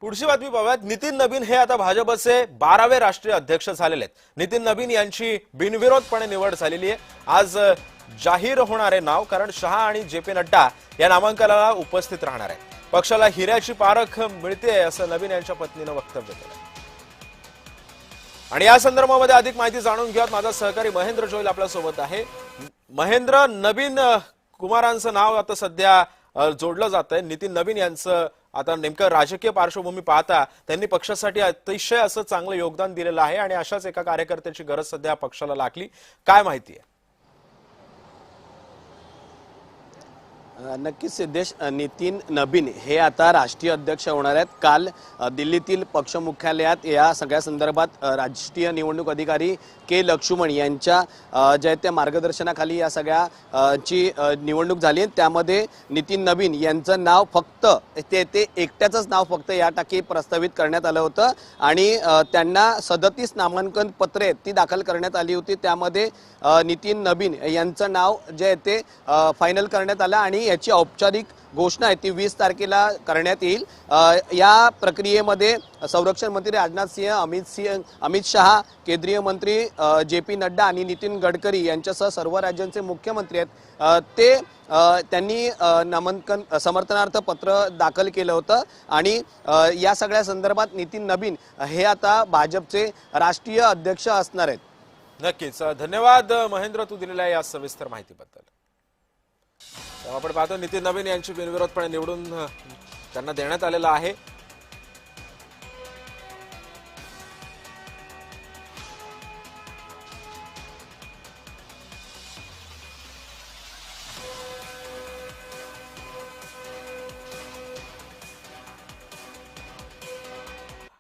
पुढची बातमी पाहूयात। नितीन नबीन हे आता भाजपचे 12वे राष्ट्रीय अध्यक्ष झालेले आहेत। नितीन नबीन यांची बिनविरोधपणे निवड झालेली आहे। आज जाहीर होणारे नाव, कारण शहा आणि जे.पी. नड्डा या नामांकनाला उपस्थित राहणार आहे। पक्षाला हिऱ्याची पारख मिळते असं नबीन यांच्या पत्नीने वक्तव्य केलं। आणि या संदर्भामध्ये अधिक माहिती जाणून घेऊयात। माझा सहकारी महेंद्र जोईल आपल्या सोबत आहे। महेंद्र, नबीन कुमारांचं नाव आता सध्या जोडलं जातंय। नितीन नबीन यांचं आता नेमकं राजकीय पार्श्वभूमी पाहता त्यांनी पक्षासाठी अतिशय असं चांगलं योगदान दिलेलं आहे आणि अशाच एका कार्यकर्त्याची गरज सध्या पक्षाला लागली। काय माहिती आहे? नक्कीच सिद्धेश, नितीन नबीन हे आता राष्ट्रीय अध्यक्ष होणार आहेत। काल दिल्लीतील पक्ष मुख्यालयात या सगळ्या संदर्भात राष्ट्रीय निवडणूक अधिकारी के लक्ष्मण यांच्या ज्या त्या मार्गदर्शनाखाली या सगळ्याची निवडणूक झाली। त्यामध्ये नितीन नबीन यांचं नाव फक्त ते एकट्याचंच नाव फक्त या टाकी प्रस्तावित करण्यात आलं होतं आणि त्यांना 37 नामांकन पत्रे ती दाखल करण्यात आली होती। त्यामध्ये नितीन नबीन यांचं नाव जे ते फायनल करण्यात आलं आणि याची औपचारिक घोषणा आहे ती 20 तारखेला करण्यात येईल। या प्रक्रियेमध्ये संरक्षण मंत्री राजनाथ सिंह, अमित शहा, केंद्रीय मंत्री जे.पी. नड्डा आणि नितीन गडकरी यांच्यासह सर्व राज्यांचे मुख्यमंत्री आहेत त्यांनी नामांकन समर्थनार्थ पत्र दाखल केलं होतं आणि या सगळ्या संदर्भात नितीन नबीन हे आता भाजपचे राष्ट्रीय अध्यक्ष असणार आहेत। नक्कीच धन्यवाद महेंद्र, तू दिलेल्या या सविस्तर माहितीबद्दल। आपण पाहतो नितीन नबीन यांची बिनविरोधपणे निवडून त्यांना देण्यात आलेला आहे।